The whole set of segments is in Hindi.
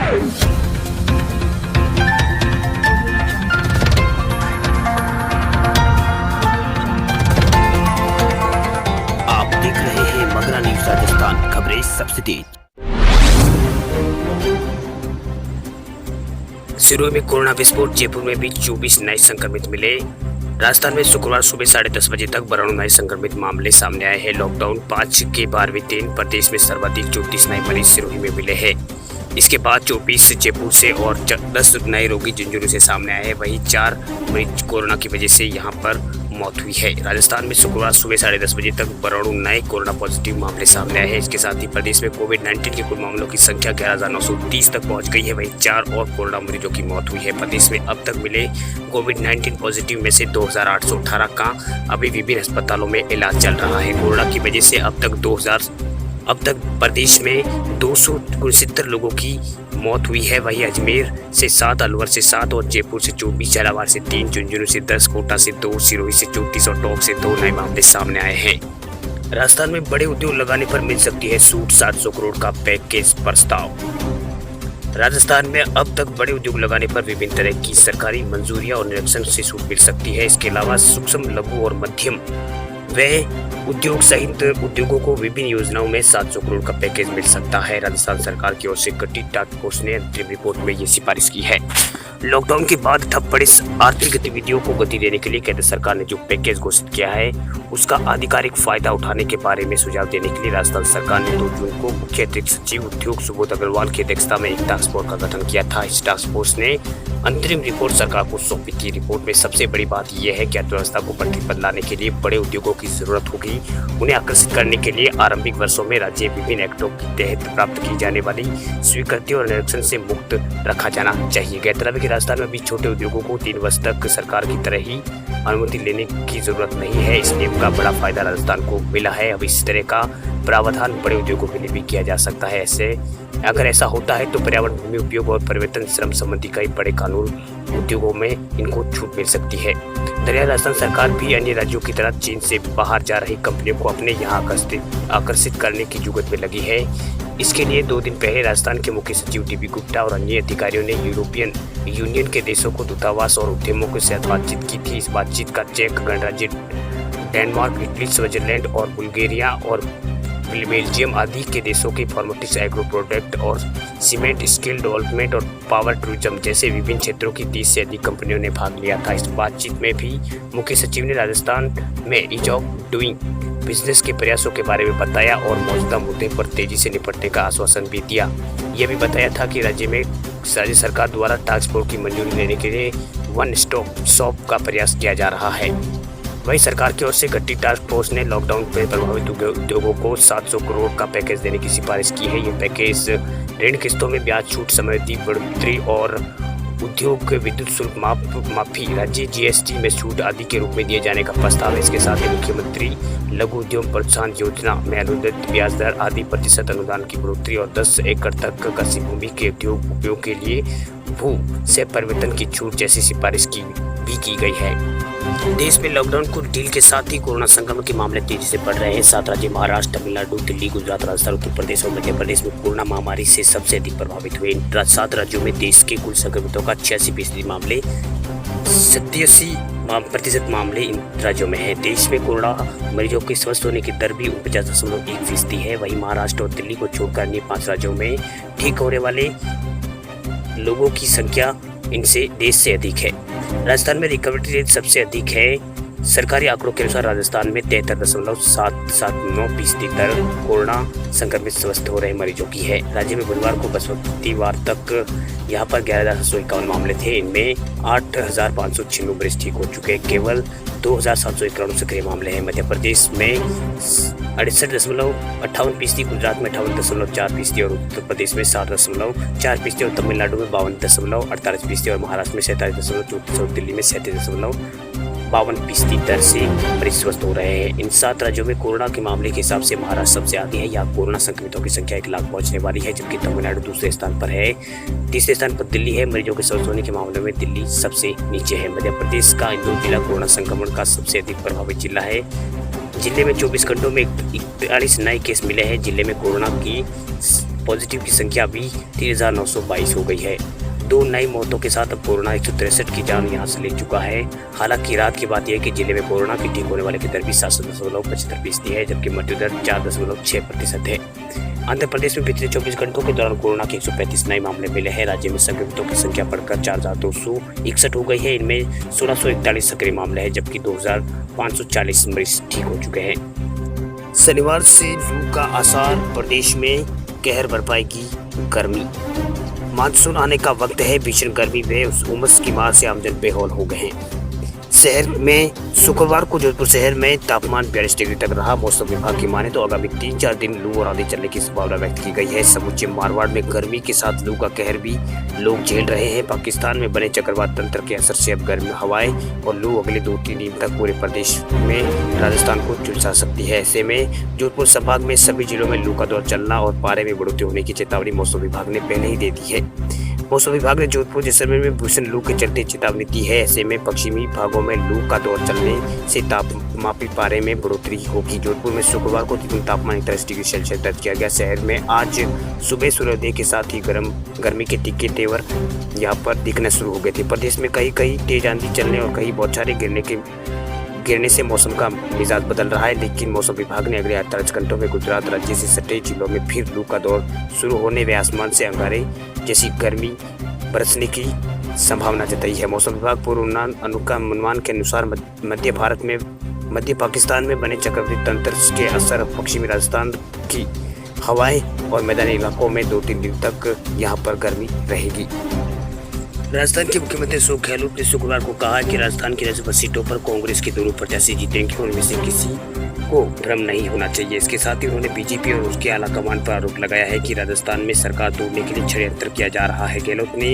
आप देख रहे हैं मगरा न्यूज राजस्थान, खबरें सबसे तेज। सिरोही में कोरोना विस्फोट, जयपुर में भी 24 नए संक्रमित मिले। राजस्थान में शुक्रवार सुबह 10:30 बजे तक 12 नए संक्रमित मामले सामने आए हैं। लॉकडाउन 5 के 12वें दिन प्रदेश में सर्वाधिक 34 नए मरीज सिरोही में मिले हैं। इसके बाद 24 जयपुर से और 10 नए रोगी झुंझुनू से सामने आए हैं। वहीं 4 मरीज कोरोना की वजह से यहां पर मौत हुई है। राजस्थान में शुक्रवार सुबह 10:30 बजे तक 12 नए कोरोना पॉजिटिव मामले सामने आए हैं। इसके साथ ही प्रदेश में कोविड-19 के कुल मामलों की संख्या 11,930 तक पहुंच गई है। वहीं 4 और कोरोना मरीजों की मौत हुई है। प्रदेश में अब तक मिले कोविड-19 पॉजिटिव में से 2,818 का अभी विभिन्न अस्पतालों में इलाज चल रहा है। कोरोना की वजह से अब तक प्रदेश में 269 लोगों की मौत हुई है। वहीं अजमेर से 7, अलवर से 7 और जयपुर से 24, झालावाड़ से 3, झुंझुनू से 10, कोटा से 2, सिरोही से 34 और टोंक से 2 नए मामले सामने आए हैं। राजस्थान में बड़े उद्योग लगाने पर मिल सकती है छूट, 700 करोड़ का पैकेज प्रस्ताव। राजस्थान में अब तक बड़े उद्योग लगाने पर विभिन्न तरह की सरकारी मंजूरियां और निरीक्षण से छूट मिल सकती है। इसके अलावा सूक्ष्म, लघु और मध्यम वे उद्योग सहित उद्योगों को विभिन्न योजनाओं में 700 करोड़ का पैकेज मिल सकता है। राजस्थान सरकार की ओर से गठित टास्क फोर्स ने अंतरिम रिपोर्ट में ये सिफारिश की है। लॉकडाउन के बाद ठप पड़े आर्थिक गतिविधियों को गति देने के लिए केंद्र सरकार ने जो पैकेज घोषित किया है उसका आधिकारिक फायदा उठाने के बारे में सुझाव देने के लिए राजस्थान सरकार ने 2 जून को मुख्य अतिरिक्त सचिव उद्योग सुबोध अग्रवाल की अध्यक्षता में एक टास्क फोर्स का गठन किया था। इस टास्क फोर्स ने अंतरिम रिपोर्ट सरकार को सौंपी थी। रिपोर्ट में सबसे बड़ी बात यह है कि अर्थव्यवस्था को पटरी पर लाने के लिए बड़े उद्योगों की जरूरत होगी। उन्हें आकर्षित करने के लिए आरंभिक वर्षों में राज्य विभिन्न एक्टों के तहत प्राप्त की जाने वाली स्वीकृति और निरीक्षण से मुक्त रखा जाना चाहिए। गौरतलब है कि राजस्थान में भी छोटे उद्योगों को 3 वर्ष तक सरकार की तरह ही अनुमति लेने की जरूरत नहीं है। इस नियम का बड़ा फायदा राजस्थान को मिला है। अब इस तरह का प्रावधान बड़े उद्योगों के लिए भी किया जा सकता है। अगर ऐसा होता है तो पर्यावरण, भूमि उपयोग और परिवर्तन, श्रम संबंधी कई बड़े कानून उद्योगों में इनको छूट मिल सकती है। दरअसल राजस्थान सरकार भी अन्य राज्यों की तरह चीन से बाहर जा रही कंपनियों को अपने यहाँ आकर्षित करने की जुगत में लगी है। इसके लिए 2 दिन पहले राजस्थान के मुख्य सचिव DB गुप्ता और अन्य अधिकारियों ने यूरोपियन यूनियन के देशों को दूतावास और उद्यमों के साथ बातचीत की थी। इस बातचीत का चेक गणराज्य डेनमार्क, इटली, स्विट्जरलैंड और बुल्गारिया और बेल्जियम आदि के देशों के फार्मास्यूटिक्स, एग्रो प्रोडक्ट और सीमेंट, स्किल डेवलपमेंट और पावर टूरिज्म जैसे विभिन्न क्षेत्रों की 30 से अधिक कंपनियों ने भाग लिया था। इस बातचीत में भी मुख्य सचिव ने राजस्थान में ईज ऑफ डूइंग बिजनेस के प्रयासों के बारे में बताया और मौजूदा मुद्दे पर तेजी से निपटने का आश्वासन भी दिया। यह भी बताया था कि राज्य सरकार द्वारा टास्क फोर्स की मंजूरी लेने के लिए वन स्टॉप शॉप का प्रयास किया जा रहा है। वहीं सरकार की ओर से गठित टास्क फोर्स ने लॉकडाउन में प्रभावित उद्योगों को 700 करोड़ का पैकेज देने की सिफारिश की है। ये पैकेज ऋण किस्तों में ब्याज छूट, समयावधि बढ़ोतरी और उद्योग के विद्युत शुल्क माफी, राज्य GST में छूट आदि के रूप में दिए जाने का प्रस्ताव है। इसके साथ ही मुख्यमंत्री लघु उद्योग प्रोत्साहन योजना में अनुदानित ब्याज दर आदि प्रतिशत अनुदान की बढ़ोतरी और 10 एकड़ तक कृषि भूमि के उपयोग के लिए भू से परिवर्तन की छूट जैसी सिफारिश भी की गई है। देश में लॉकडाउन को ढील के साथ ही कोरोना संक्रमण के मामले तेजी से बढ़ रहे हैं। 7 राज्य महाराष्ट्र, तमिलनाडु, दिल्ली, गुजरात, राजस्थान, उत्तर प्रदेश और मध्य प्रदेश में कोरोना महामारी से सबसे अधिक प्रभावित हुए। इन 7 राज्यों में देश के कुल संक्रमितों का 86% मामले 87% मामले इन राज्यों में है। देश में कोरोना मरीजों के स्वस्थ होने की दर भी 49.1% है। वहीं महाराष्ट्र और दिल्ली को छोड़कर अन्य 5 राज्यों में ठीक होने वाले लोगों की संख्या इनसे देश से अधिक है। राजस्थान में रिकवरी रेट सबसे अधिक है। सरकारी आंकड़ों के अनुसार राजस्थान में 73.779% दर कोरोना संक्रमित स्वस्थ हो रहे मरीजों की है। राज्य में बुधवार को बृहस्पतिवार तक यहाँ पर 11,751 मामले थे। इनमें 8,596 मरीज ठीक हो चुके हैं। केवल 2,791 सक्रिय मामले हैं। मध्य प्रदेश में 68.58%, गुजरात में 58.4% और उत्तर प्रदेश में 7.4% और तमिलनाडु में 52.48% और महाराष्ट्र में 47.34% और दिल्ली में 37.52% दर से मरीज स्वस्थ हो रहे हैं। इन 7 राज्यों में कोरोना के मामले के हिसाब से महाराष्ट्र सबसे आगे है। यहाँ कोरोना संक्रमितों की संख्या 1 लाख पहुंचने वाली है, जबकि तमिलनाडु दूसरे स्थान पर है। तीसरे स्थान पर दिल्ली है। मरीजों के स्वस्थ होने के मामले में दिल्ली सबसे नीचे है। मध्य प्रदेश का इंदौर जिला कोरोना संक्रमण का सबसे अधिक प्रभावित जिला है। जिले में 24 घंटों में 41 नए केस मिले हैं। जिले में कोरोना की पॉजिटिव की संख्या भी 3,922 हो गई है। 2 नई मौतों के साथ अब कोरोना 163 की जान यहां से ले चुका है। हालांकि रात की बात यह है कि जिले में कोरोना की ठीक होने वाले की दर भी 7.75% है, जबकि मृत्यु दर 4.6% है। आंध्र प्रदेश में पिछले 24 घंटों के दौरान कोरोना के 135 नए मामले मिले हैं। राज्य में संक्रमितों की संख्या बढ़कर 4,261 हो गई है। इनमें 1,641 सक्रिय मामले हैं, जबकि 2,540 मरीज ठीक हो चुके हैं। शनिवार से लू का आसार, प्रदेश में कहर बरपाएगी गर्मी। मानसून आने का वक्त है। भीषण गर्मी में उमस की मार से आमजन बेहाल हो गए हैं। शहर में शुक्रवार को जोधपुर शहर में तापमान 42 डिग्री तक रहा। मौसम विभाग की माने तो आगामी 3-4 दिन लू और आंधी चलने की संभावना व्यक्त की गई है। समूचे मारवाड़ में गर्मी के साथ लू का कहर भी लोग झेल रहे हैं। पाकिस्तान में बने चक्रवात तंत्र के असर से अब गर्म हवाएं और लू अगले 2-3 दिन तक पूरे प्रदेश में राजस्थान को झुलसा सकती है। ऐसे में जोधपुर संभाग में सभी जिलों में लू का दौर चलना और पारे में बढ़ोतरी होने की चेतावनी मौसम विभाग ने पहले ही दे दी है। मौसम विभाग ने जोधपुर जैसलमेर में भीषण लू के चलते चेतावनी दी है। ऐसे में पश्चिमी भागों में लू का दौर चलने से तापमापी पारे में बढ़ोतरी होगी। जोधपुर में शुक्रवार को न्यूनतम तापमान 41 डिग्री सेल्सियस दर्ज किया गया। शहर में आज सुबह सूर्योदय के साथ ही गर्मी के तीखे तेवर यहाँ पर दिखना शुरू हो गए थे। प्रदेश में कहीं कहीं तेज आंधी चलने और कहीं बौछारें गिरने से मौसम का मिजाज बदल रहा है। लेकिन मौसम विभाग ने अगले 48 घंटों में गुजरात राज्य से सटे जिलों में फिर लू का दौर शुरू होने व आसमान से अंगारे जैसी गर्मी बरसने की संभावना जताई है। मौसम विभाग पूर्वानुमान के अनुसार मध्य पाकिस्तान में बने चक्रवाती तंत्र के असर पश्चिमी राजस्थान की हवाएं और मैदानी इलाकों में 2-3 दिन तक यहां पर गर्मी रहेगी। राजस्थान के मुख्यमंत्री अशोक गहलोत ने शुक्रवार को कहा कि राजस्थान की राज्यसभा सीटों पर कांग्रेस के दोनों प्रत्याशी जीतेंगे और उनमें से किसी को भ्रम नहीं होना चाहिए। इसके साथ ही उन्होंने बीजेपी और उसके आला कमान पर आरोप लगाया है कि राजस्थान में सरकार तोड़ने के लिए षड्यंत्र किया जा रहा है। गहलोत ने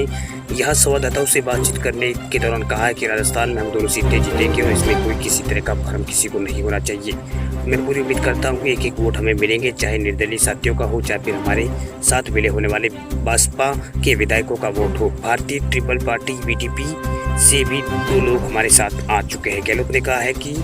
यह संवाददाताओं से बातचीत करने के दौरान कहा है कि राजस्थान में हम दोनों सीटें जीतेंगे और इसमें कोई किसी तरह का भ्रम किसी को नहीं होना चाहिए। मैं पूरी उम्मीद करता हूँ कि एक वोट हमें मिलेंगे, चाहे निर्दलीय साथियों का हो, चाहे फिर हमारे साथ मिले होने वाले बसपा के विधायकों का वोट हो। भारतीय ट्रिपल पार्टी बीटीपी से भी 2 लोग हमारे साथ आ चुके हैं। गहलोत ने कहा है कि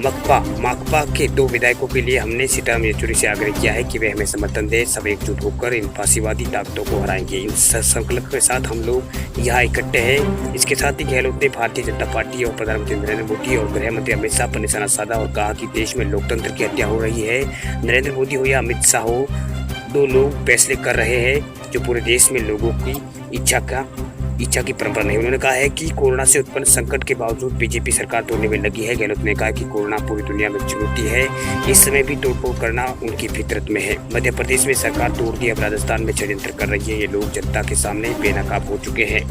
माकपा के 2 विधायकों के लिए हमने सीताराम येचुरी से आग्रह किया है कि वे हमें समर्थन दें। सब एकजुट होकर इन फांसीवादी ताकतों को हराएंगे। इस संकल्प के साथ हम लोग यहाँ इकट्ठे हैं। इसके साथ ही गहलोत ने भारतीय जनता पार्टी और प्रधानमंत्री नरेंद्र मोदी और गृह मंत्री अमित शाह पर निशाना साधा और कहा कि देश में लोकतंत्र की हत्या हो रही है। नरेंद्र मोदी हो या अमित शाह हो, 2 लोग फैसले कर रहे हैं जो पूरे देश में लोगों की इच्छा की परंपरा नहीं। उन्होंने कहा है कि कोरोना से उत्पन्न संकट के बावजूद बीजेपी सरकार तोड़ने में लगी है। गहलोत ने कहा कि कोरोना पूरी दुनिया में चुनौती है, इस समय भी तोड़फोड़ करना उनकी फितरत में है। मध्य प्रदेश में सरकार तोड़ दी, अब राजस्थान में षड्यंत्र कर रही है। ये लोग जनता के सामने बेनकाब हो चुके हैं।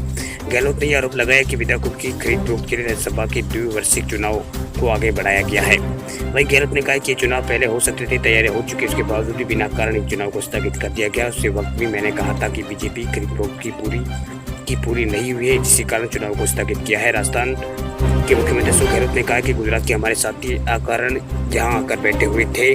गहलोत ने यह आरोप लगाया कि विधायकों की खरीद फरोख्त के लिए राज्यसभा के द्विवार्षिक चुनाव को आगे बढ़ाया गया है। वहीं गहलोत ने कहा कि ये चुनाव पहले हो सकते थे, तैयारियां हो चुकी, उसके बावजूद भी बिना कारण इन चुनाव को स्थगित कर दिया गया। उस वक्त भी मैंने कहा था कि बीजेपी खरीद फरोख्त की पूरी नहीं हुई है, जिसके कारण चुनाव को स्थगित किया है। राजस्थान के मुख्यमंत्री अशोक गहलोत ने कहा कि गुजरात के हमारे साथी अकारण यहाँ आकर बैठे हुए थे।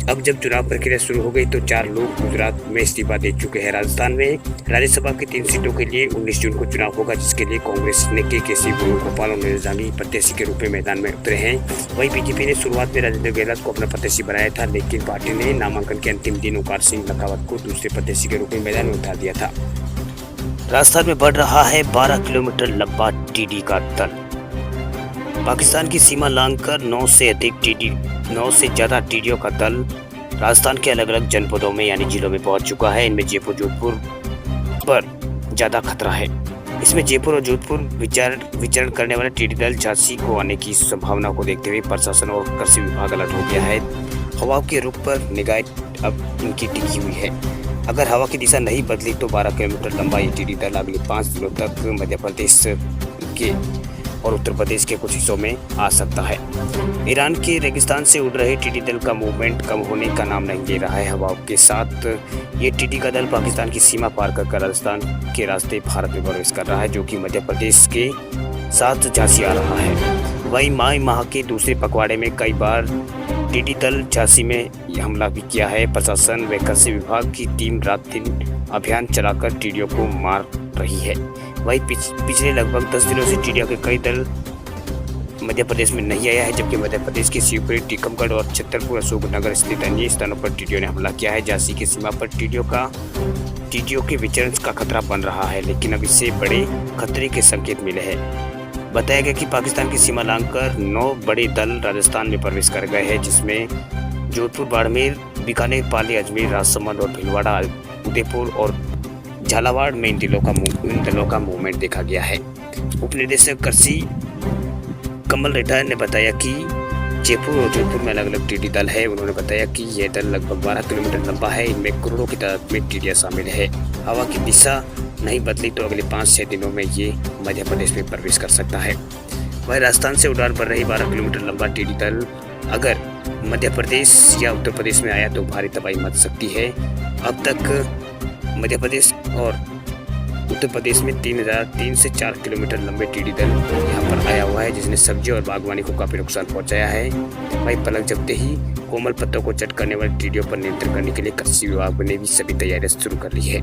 अब जब चुनाव प्रक्रिया शुरू हो गई तो 4 लोग गुजरात में इस्तीफा दे चुके हैं। राजस्थान में राज्यसभा की 3 सीटों के लिए 19 जून को चुनाव होगा, जिसके लिए कांग्रेस ने के.सी. वेणुगोपाल और निर्दलीय प्रत्याशी के रूप में मैदान में उतरे हैं। वहीं बीजेपी ने शुरुआत में राजेंद्र गहलोत को अपना प्रत्याशी बनाया था, लेकिन पार्टी ने नामांकन के अंतिम दिन ओंकार सिंह लखावत को दूसरे प्रत्याशी के रूप में मैदान में उतार दिया था। राजस्थान में बढ़ रहा है 12 किलोमीटर लंबा टीडी का दल। पाकिस्तान की सीमा लांघकर 9 से ज्यादा टीडियों का दल राजस्थान के अलग अलग जनपदों में यानी जिलों में पहुंच चुका है। इनमें जयपुर जोधपुर पर ज्यादा खतरा है। इसमें जयपुर और जोधपुर विचरण करने वाले टीडी दल झांसी को आने की संभावना को देखते हुए प्रशासन और कृषि विभाग अलर्ट हो गया है। हवा के रुख पर निगाह अब इनकी टिकी हुई है। अगर हवा की दिशा नहीं बदली तो 12 किलोमीटर लंबा ये टीडी दल अगले 5 दिनों तक मध्य प्रदेश के और उत्तर प्रदेश के कुछ हिस्सों में आ सकता है। ईरान के रेगिस्तान से उड़ रहे टीडी दल का मूवमेंट कम होने का नाम नहीं ले रहा है। हवाओं के साथ ये टीडी का दल पाकिस्तान की सीमा पार कर राजस्थान के रास्ते भारत में प्रवेश कर रहा है, जो कि मध्य प्रदेश के साथ झांसी आ रहा है। वहीं मई माह के दूसरे पखवाड़े में कई बार टीडी दल झांसी में हमला भी किया है। प्रशासन व कृषि विभाग की टीम रात दिन अभियान चलाकर टीडियों को मार रही है। वहीं पिछले लगभग 10 दिनों से टीडियों के कई दल मध्य प्रदेश में नहीं आया है, जबकि मध्य प्रदेश के शिवपुरी, टीकमगढ़ और छतरपुर अशोकनगर स्थित अन्य स्थानों पर टिड्डियों ने हमला किया है। झांसी की सीमा पर टिड्डियों के विचरण का खतरा बन रहा है, लेकिन अब इससे बड़े खतरे के संकेत मिले हैं। बताया गया कि पाकिस्तान की सीमा लांघकर 9 बड़े दल राजस्थान में प्रवेश कर गए हैं, जिसमें जोधपुर, बाड़मेर, बीकानेर, पाली, अजमेर, राजसमंद और भीलवाड़ा, उदयपुर और झालावाड़ में इन दलों का मूवमेंट देखा गया है। उप निदेशक कृषि कमल रेड्डी ने बताया कि जयपुर और जोधपुर में अलग अलग टिड्डी दल है। उन्होंने बताया कि यह दल लगभग 12 किलोमीटर लंबा है। इनमें करोड़ों की तादाद में टिड्डियां शामिल है। हवा की दिशा नहीं बदली तो अगले 5-6 दिनों में ये मध्य प्रदेश में प्रवेश कर सकता है। वहीं राजस्थान से उड़ान भर रही 12 किलोमीटर लंबा टिड्डी दल अगर मध्य प्रदेश या उत्तर प्रदेश में आया तो भारी तबाही मच सकती है। अब तक मध्य प्रदेश और उत्तर प्रदेश में 3 से 4 किलोमीटर लंबे टिड्डी दल यहाँ पर आया हुआ है, जिसने सब्जी और बागवानी को काफी नुकसान पहुंचाया है। वहीं पलक झपकते ही कोमल पत्तों को चट करने वाली टिड्डियों पर नियंत्रण करने के लिए कृषि विभाग ने भी सभी तैयारियां शुरू कर ली है।